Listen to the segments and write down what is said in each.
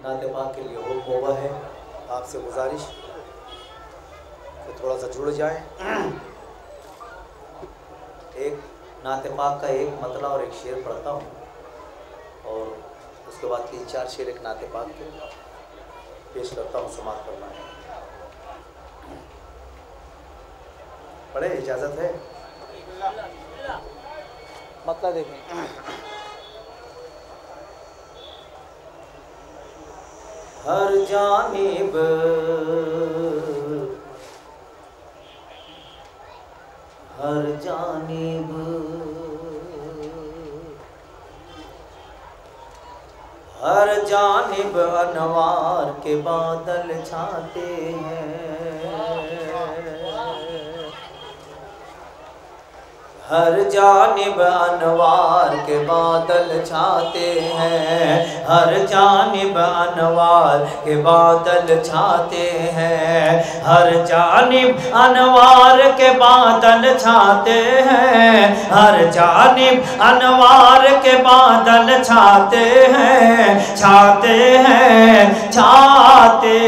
नाते पाक के लिए हुक्म हुआ है। आपसे गुजारिश कि थोड़ा सा जुड़ जाएं। एक नाते पाक का एक मतला और एक शेर पढ़ता हूँ और उसके बाद 3-4 शेर एक नाते पाक के पेश करता हूँ। समाप्त करना है, पढ़े, इजाज़त है? मतला देखें। हर जानिब हर जानिब हर जानिब अनवार के बादल छाते हैं। हर जानिब अनवार के बादल छाते हैं। हर जानिब अनवार के बादल छाते हैं। हर जानिब अनवार के बादल छाते हैं। हर जानिब अनवार के बादल छाते हैं। छाते हैं, छाते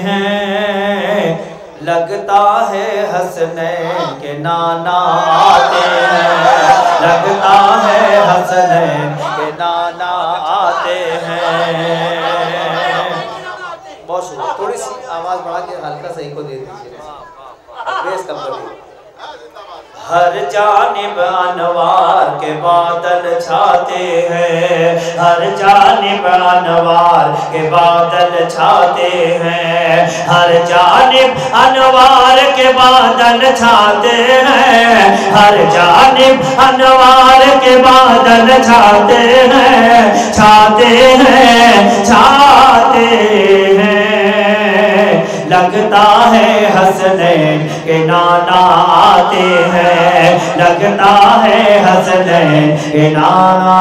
हैं। लगता है हसनैन के नाना आते हैं। लगता है हसनैन के नाना आते हैं। बहुत शुक्रिया। थोड़ी सी आवाज़ बढ़ा के हल्का सा इको दे दीजिए, बेस कम कर दीजिए। हर जानिब अनवार के बादल छाते हैं। हर जानिब अनवार के बादल छाते हैं। हर जानिब अनवार के बादल छाते हैं। हर जानिब अनवार के बादल छाते हैं। छाते हैं, छाते हैं। लगता है हसनैन के नाना आते हैं। लगता है हसनैन के नाना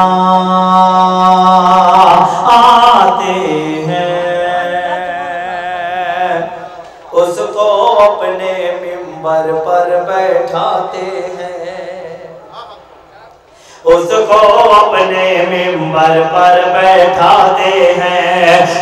आते हैं। उसको अपने मिंबर पर बैठाते हैं। उसको अपने मिंबर पर बैठाते हैं।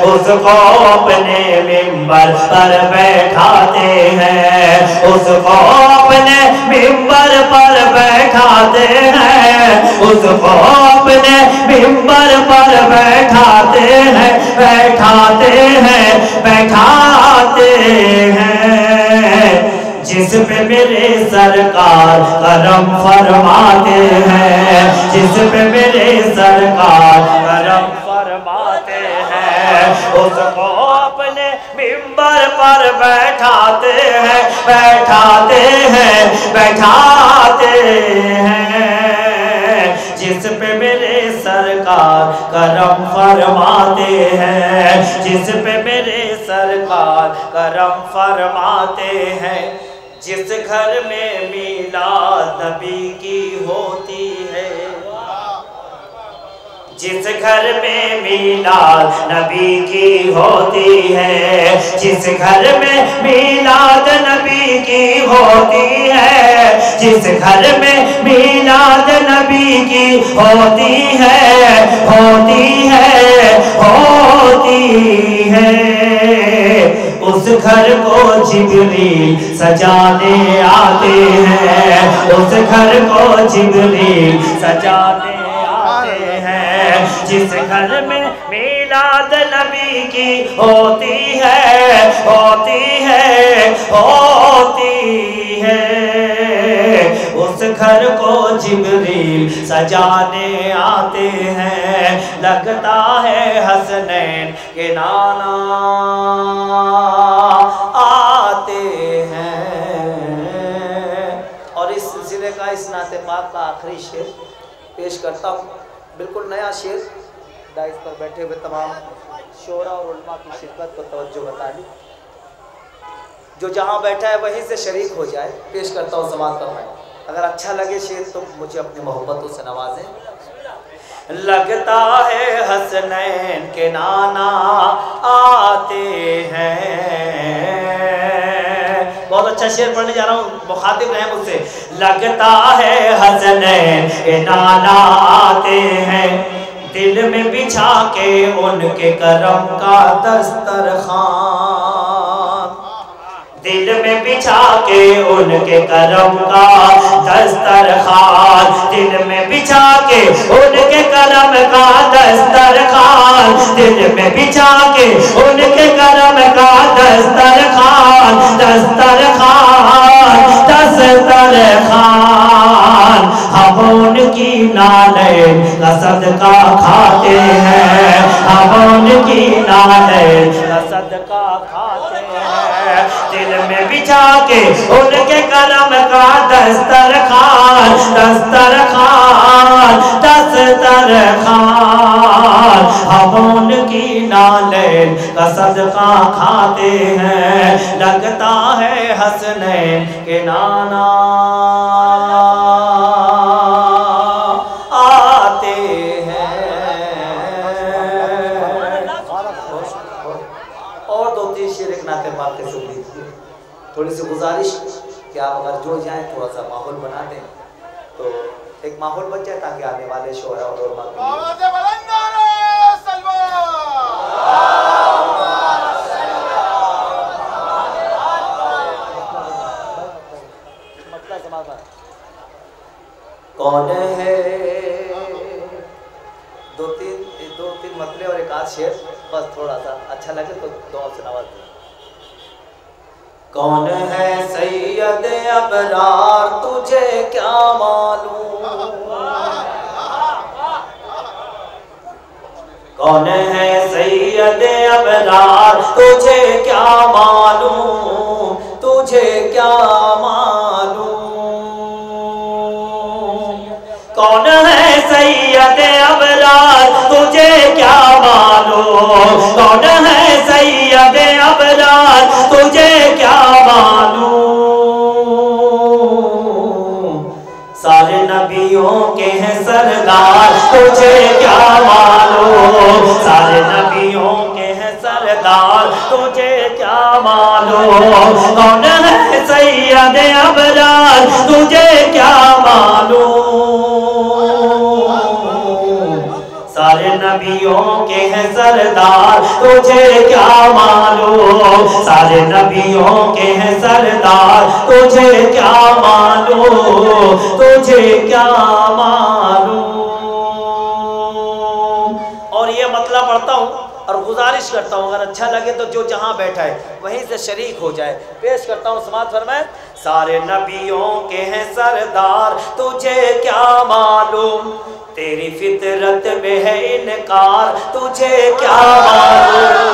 उसको अपने मिंबर पर बैठाते हैं। उसको अपने मिंबर पर बैठाते हैं। उसको अपने मिंबर पर बैठाते हैं। बैठाते हैं, बैठाते हैं। जिस पे मेरे सरकार करम फरमाते हैं। जिस पे मेरे सरकार करम फरमाते हैं। उसको अपने मिंबर पर बैठाते हैं। बैठाते हैं, बैठाते हैं। जिस पे मेरे सरकार करम फरमाते हैं। जिस पे मेरे सरकार करम फरमाते हैं। जिस घर में मीलाद नबी की होती है। जिस घर में मीलाद नबी की होती है। जिस घर में मीलाद नबी की होती है। जिस घर में मीलाद नबी की होती है। होती है, होती है। उस घर को जिब्रील सजाने आते हैं। उस घर को जिब्रील सजाने आते हैं। जिस घर में मीलाद नबी की होती है। होती है, होती है। उस घर को जिब्रील सजाने आते हैं। लगता है हसनैन के नाना आते हैं। और इस सिलसिले का, इस नाते पाक का आखिरी शेर पेश करता हूँ। बिल्कुल नया शेर। दाइस पर बैठे हुए तमाम शोरा और उलमा की शिद्दत को तवज्जो बता दी। जो जहाँ बैठा है वहीं से शरीक हो जाए। पेश करता हूँ, समाअत फरमाएं। अगर अच्छा लगे शेर तो मुझे अपनी मोहब्बतों से नवाजें। लगता है हसनैन के नाना आते हैं। बहुत अच्छा शेर पढ़ने जा रहा हूँ, मुखातिब रहे मुझसे। लगता है हसनैन के नाना आते हैं। दिल में बिछा के उनके करम का दस्तरखान, दिल में बिछा के उनके करम का दस्तरखान, दिल में बिछा के उनके करम का दस्तरखान, दिल में बिछा के उनके करम का दस्तरखान, दस्तरखान, दस्तरखान। हम उनकी नालें का सदका खाते हैं, हम उनकी नालें का सदका खाते हैं। दिल में बिछा के उनके करम का दस्तरखान, दस्तरखान, दस्तरखान। हम उनकी नालें का सदका खाते हैं। लगता है हसनैन के नाना आते हैं। और 2-3 शेर एक नाते पाक के सुन लीजिए। थोड़ी सी गुजारिश कि आप अगर जुड़ जाएं, थोड़ा सा माहौल बना दें तो एक माहौल बन जाए ताकि आने वाले शोरा और कौन है, 2-3 मतले और एक आध शेर बस, थोड़ा सा अच्छा लगे तो दुआ से नवाज दें। कौन है सैयद अबरार तुझे क्या मालूम, कौन है सैयद अबरार तुझे क्या मालूम, तुझे क्या मालूम। कौन है सैयद अबरार तुझे क्या मालूम, कौन है सैयद अबरार तुझे क्या मालूम। सारे नबियों के हैं सरदार तुझे क्या मालूम, सारे नबियों के हैं सरदार तुझे क्या मालूम। कौन है सैयद अबरार तुझे क्या मालूम। सारे नबियों के हैं सरदार तुझे क्या मालूम, सारे नबियों के हैं सरदार तुझे क्या मालूम, तुझे क्या मालूम। और ये मतलब पढ़ता हूँ और गुजारिश करता हूँ, अगर अच्छा लगे तो जो जहाँ बैठा है वहीं से शरीक हो जाए। पेश करता हूँ, समाज फरमाए। सारे नबियों के हैं सरदार तुझे क्या मालूम, तेरी फितरत में है इनकार तुझे क्या मालूम,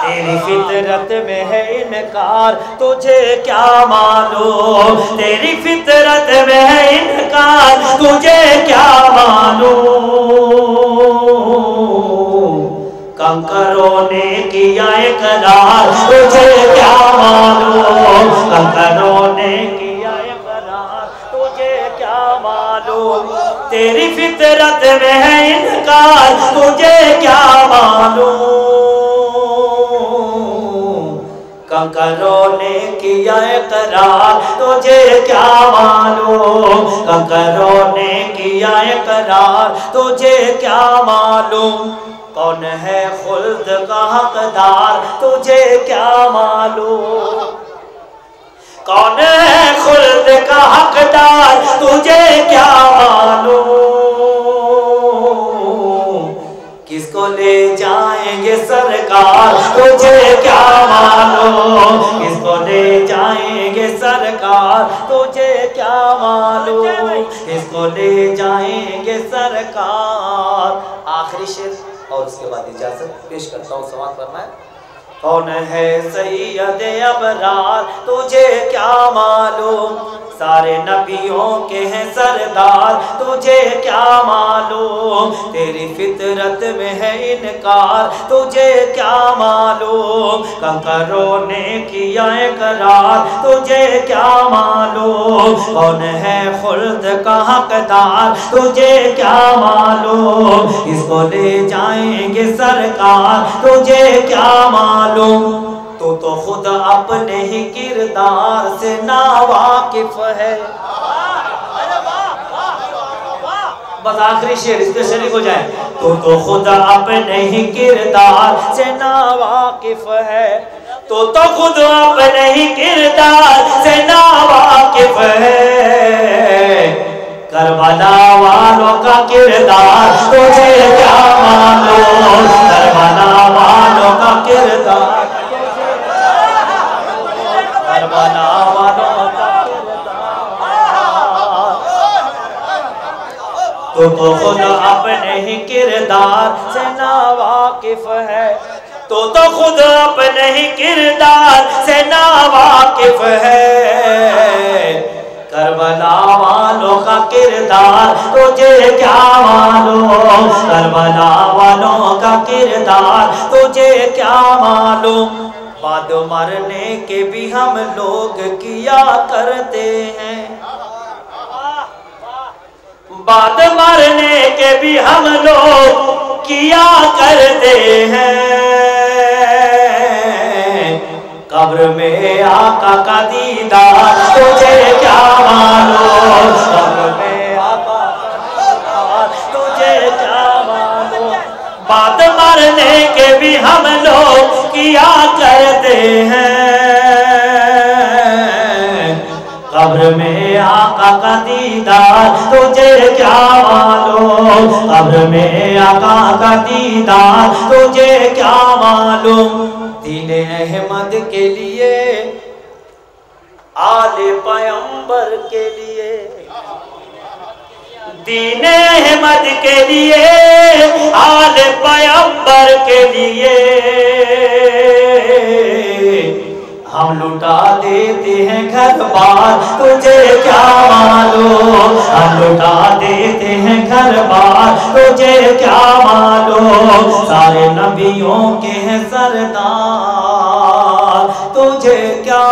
तेरी फितरत में है इनकार तुझे क्या मालूम, तेरी फितरत में है इनकार तुझे क्या मालूम। कंकरों ने किया इकरार तुझे क्या मालूम, कंकरों ने किया इकरार तुझे क्या मालूम। तेरी फितरत में है इनकार तुझे क्या मालूम। कंकरों ने किया इकरार तुझे क्या मालूम, कंकरों ने किया इकरार तुझे क्या मालूम। कौन है खुल्द का हकदार तुझे क्या मालूम, कौन है खुल्द का हकदार तुझे क्या मालूम। किसको ले जाएंगे सरकार तुझे क्या मालूम, किसको ले जाएंगे सरकार तुझे क्या मालूम, किसको ले जाएंगे सरकार। आखिरी शेर और उसके बाद इजाजत पेश करता हूँ, समाज फरमाए। कौन है सैयद अबरार तुझे क्या मालूम, सारे नबियों के हैं सरदार तुझे क्या मालूम। तेरी फितरत में है इनकार तुझे क्या मालूम, कंकरों ने किया इकरार तुझे क्या मालूम। कौन है खुल्द का हकदार तुझे क्या मालूम, इसको ले जाएंगे सरकार तुझे क्या मालूम। तो खुद अपने ही किरदार से नावाकिफ है, बस आखिरी शेर, इसके शरीक हो जाए। तो खुद अपने ही किरदार से नावाकिफ है, तो खुद अपने ही किरदार से नावाकिफ है। करबला वालों का किरदार तुझे क्या मालूम, करबला वालों का किरदार, करबला वालों का तो खुद अपने ही किरदार से नावाकिफ है, तो खुद अपने ही किरदार से नावाकिफ है। करबला वालों का किरदार तुझे क्या मालूम, करबला वालों का किरदार तुझे क्या मालूम। बाद मरने के भी हम लोग किया करते हैं, बाद मरने के भी हम लोग किया करते हैं। कब्र में आका का दीदार तुझे क्या मालूम, कब्र में आका का दीदार तुझे क्या मालूम। बाद मरने के भी हम लोग किया करते हैं। कब्र में आका का दीदार तुझे क्या मालूम, कब्र में आका का दीदार तुझे क्या मालूम। दीने अहमद के लिए, आले पैगंबर के लिए, दीने अहमद के लिए, आले पैगंबर के लिए हम लुटा देते हैं घर बार तुझे क्या मालूम, हम लुटा देते हैं घर बार तुझे क्या मालूम। सारे नबियों के हैं सरदार तुझे क्या